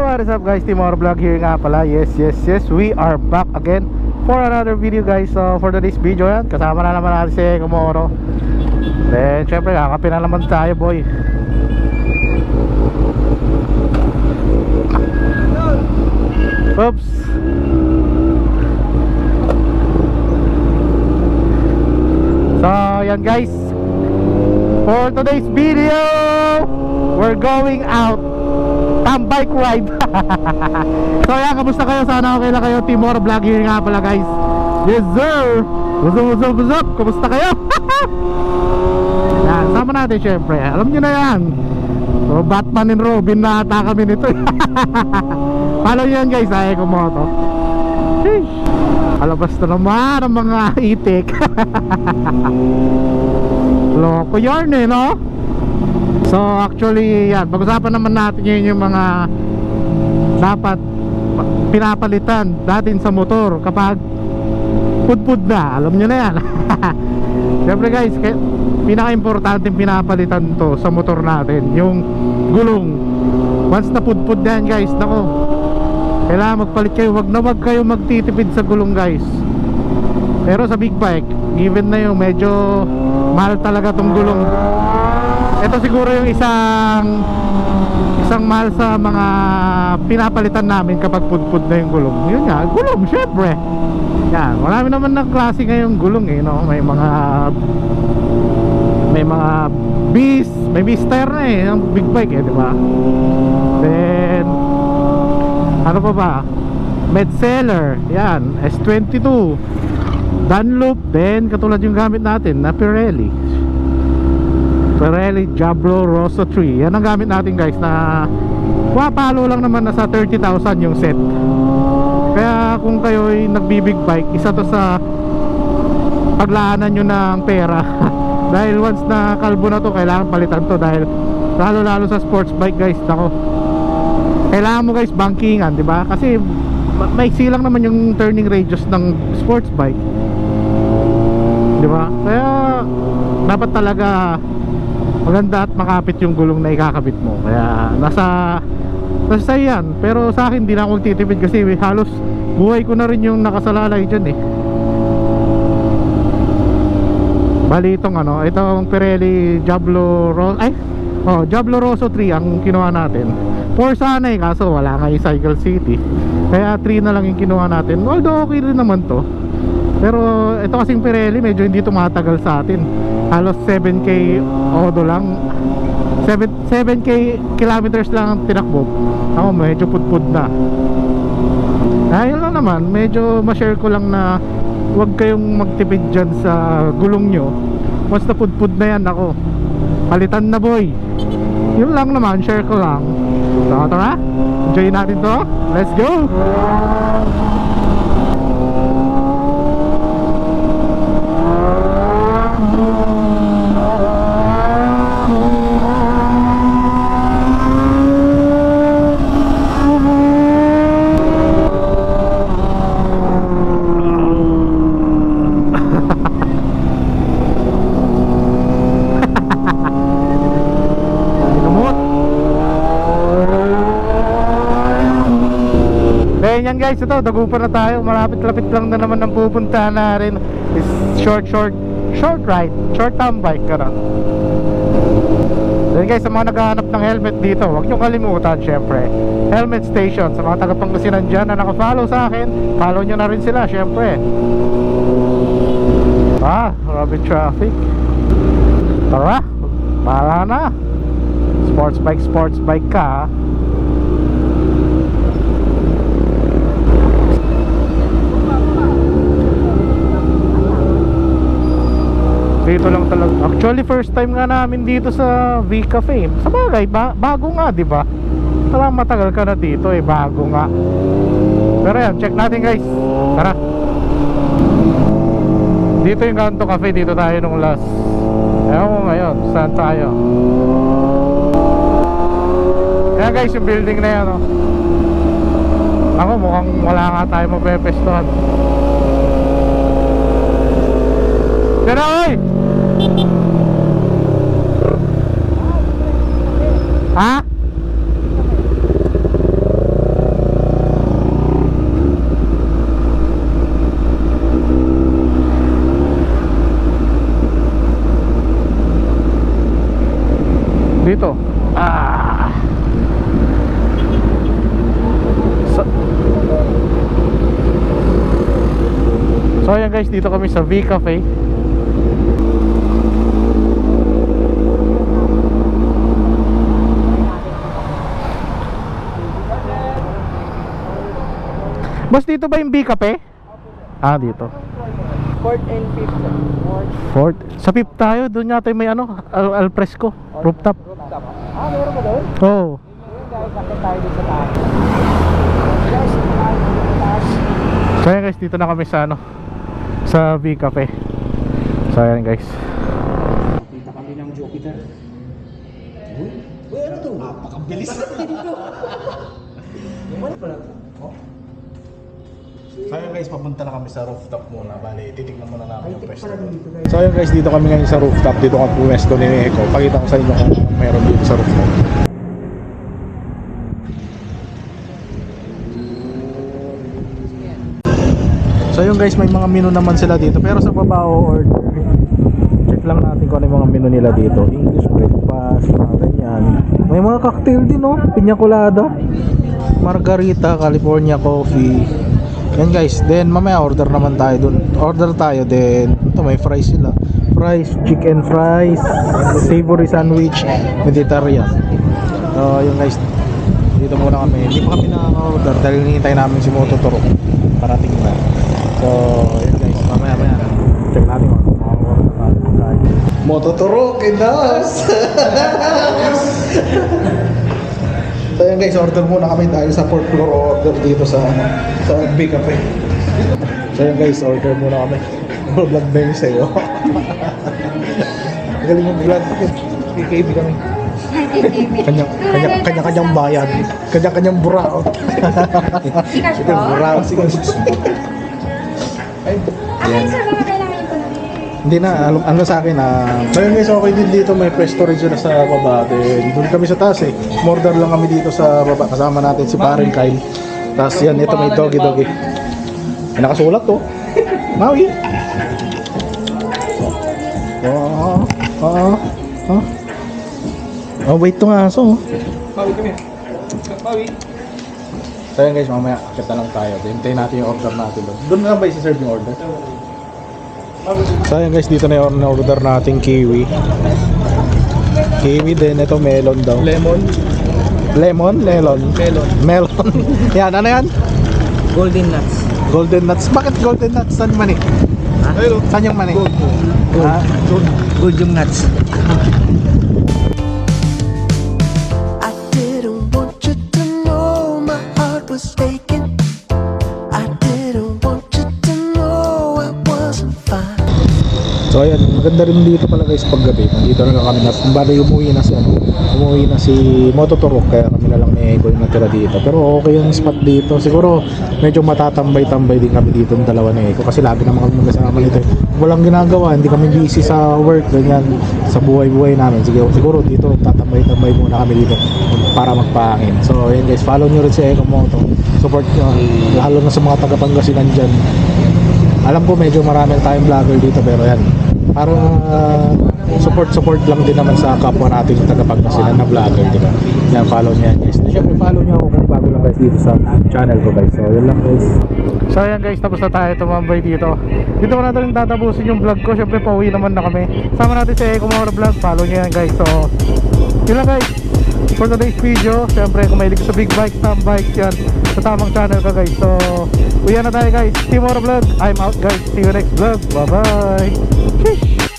what is up guys, Timor Vlog here nga pala. Yes, we are back again for another video guys. So for today's video yan, kasama na naman natin si Komoro. Then syempre kakape na naman tayo boy. Oops. So yan guys, for today's video we're going out bike ride. So yan, kamusta kayo? Sana okay lang kayo. Timor Vlog here nga pala guys. Yes sir. What's up? Kamusta kayo? Yan, sama natin syempre. Alam nyo na yan, so, Batman and Robin na ata kami nito. Follow nyo yan guys, ay kumoto. Alabas na naman ang mga itik. Loko yarn eh, no? So actually yan, pag-usapan naman natin yun yung mga dapat pinapalitan natin sa motor kapag pudpud na. Alam nyo na yan. Siyempre guys, pinaka-importante pinapalitan to sa motor natin, yung gulong. Once na pudpud na yan guys, nako, kailangan magpalit kayo. Wag kayo magtitipid sa gulong guys. Pero sa big bike, given na yung medyo mahal talaga tong gulong. Ito siguro yung isang mahal sa mga pinapalitan namin kapag pudpud na yung gulong. Yun nga, gulong syempre. Yan, marami naman ng klase ngayong gulong eh, no? May mga beast, may beast tire na eh, yung big bike eh, di ba? Then ano pa ba? Metzeler, yan, S22, Dunlop, then katulad yung gamit natin na Pirelli Diablo Rosso 3. Yan ang gamit natin guys, na palo lang naman, nasa 30,000 yung set. Kaya kung kayo ay nagbibig bike, isa to sa paglaanan nyo ng pera. Dahil once na kalbo na to, kailangan palitan to. Dahil lalo sa sports bike guys, nako, kailangan mo guys bankingan, di ba? Kasi maiksi lang naman yung turning radius ng sports bike, di ba? Kaya dapat talaga maganda at makapit yung gulong na ikakabit mo. Kaya nasa yan. Pero sa akin, di na ako titipid kasi halos buhay ko na rin yung nakasalalay dyan eh. Bali itong itong Pirelli Diablo Rosso 3 ang kinuha natin. 4 sana eh, kaso wala nga yung Cycle City, kaya 3 na lang yung kinuha natin. Although okay rin naman to, pero ito kasing Pirelli medyo hindi tumatagal sa atin. Halos 7k odo lang, 7k kilometers lang ang tinakbo. Ako medyo pudpud na. Ayun lang naman, medyo ma-share ko lang na huwag kayong magtipid dyan sa gulong nyo. Once na pudpud na yan, ako, palitan na boy. Yun lang naman, share ko lang. So tara, enjoy natin to. Let's go. Yan guys, ito, dagupan na tayo. Malapit-lapit lang na naman ang pupuntahan na rin. Short ride, short bike ka na. Then guys, sa mga naghahanap ng helmet dito, huwag nyo kalimutan syempre, helmet station. Sa mga taga-Pangasinan dyan na nakafollow sa akin, follow nyo na rin sila syempre. Grabe traffic. Tara, para na. Sports bike ka. Dito lang talaga. Actually first time nga namin dito sa V Cafe. Sa bagay, bago nga, di ba? Talagang matagal ka na dito eh, bago nga. Pero yan, check natin guys. Tara. Dito yung Kanto Cafe, dito tayo nung last. Ewan ko ngayon, saan tayo? Kaya guys, yung building na yan, oh. Ako, mukhang wala nga tayo mapepestuhan. Yan na, oy! Ha? So ayan guys, dito kami sa V Cafe. Boss, dito ba yung V Cafe? Ah, dito. 4th and 5th. Fourth. Sa fifth tayo, doon yata may ano, al fresco, rooftop. Rooftop. Ah, meron ba doon? Oh. Ayun guys, kapit tayo dun sa taas. Guys, kumakain dun sa taas. So ayan guys, dito na kami sa ano, sa V Cafe. So ayan guys. Kita kami ng Jupiter. Uy, ano to? Napakabilis natin ito. Wala pala to. So ayun guys, papunta na kami sa rooftop muna. Bali, titignan muna namin yung pwesto doon. Dito guys. So ayun guys, dito kami ngayon sa rooftop. Dito kami pwesto ni Eko. Pakita ko sa inyo kung meron dito sa rooftop. So ayun guys, may mga menu naman sila dito. Pero sa baba order, check lang natin kung ano yung mga menu nila dito. English breakfast, mga ganyan. May mga cocktail din, no? Piña colada, margarita, California coffee. Yan guys, then mamaya order naman tayo dun. Order tayo, then ito may fries sila. Fries, chicken fries, savory sandwich, Mediterranean. So yun guys, dito muna kami. Hindi pa kami nakaka-order dahil hinihintay namin si Mototoro parating na. So yun guys, mamaya check natin kung makaka-order tayo. Mototoro, kindas! So yun guys, order muna kami dahil sa 4th floor order dito sa Big Cafe. So yun guys, order muna kami. Vlog na yun sa'yo. Galing yung vlog. PKB kami. Kanya-kanyang bayan. Kanya-kanyang burao. Cash Ito po? burao. Ay, Akin sir, baka kailangan ko na. hindi na, ano sa akin so yun guys, okay din dito, may presto rin sila sa baba. Then doon kami sa taas eh, order lang kami dito sa baba, kasama natin si paring Kyle. Tapos yan, ito may doggy. May nakasulat to, Maui. Oh, wait to nga, so Mawi kami. Mawi. so yun guys, mamaya kita lang tayo, hintayin natin yung order natin doon. Doon na ba isi-serve yung order? So ayan guys, dito na yung order nating kiwi. Kiwi din, ito melon daw. Lemon. Melon. Yan, ano yan? Golden nuts. Golden nuts. Bakit golden nuts? Saan mani? Saan yung mani? Gold. Ah, Gold yung nuts. I didn't want you to know my heart was vacant. I didn't want you to know I wasn't fine. so ayan, maganda rin dito pala guys paggabi. Nandito na lang kami na, bali umuwi na si Mototoro, kaya kami na lang ni Eko yung natira dito. Pero okay yung spot dito. Siguro medyo matatambay-tambay din kami dito ng dalawa ni Eko kasi lagi naman kami magkasama nito. Walang ginagawa, hindi kami busy sa work, ganyan, sa buhay-buhay namin. Siguro dito tatambay-tambay muna kami dito para magpahangin. So ayan guys, follow nyo rin si Eko Moto. Support nyo, lalo na sa mga taga-Pangasinan dyan. Alam ko medyo marami tayong vlogger dito, pero yan, para support lang din naman sa kapwa natin yung taga-Pangasinan na vlogger, diba? Yan, follow nyo yan guys. Siyempre follow nyo ako kung bago lang guys dito sa channel ko guys. So yun lang guys. So ayan guys, tapos na tayo tumambay dito. Dito ko na rin tatapusin yung vlog ko. Siyempre pauwi naman na kami. Sama natin si Eko Mora Vlog. Follow nyo yan guys. So yun lang guys for today's video. Siyempre kung mahilig ka sa big bikes, tam bikes, yan sa tamang channel ka guys. So uwi na tayo guys. Team Mora Vlog, I'm out guys. See you next vlog. Bye bye. Sheesh.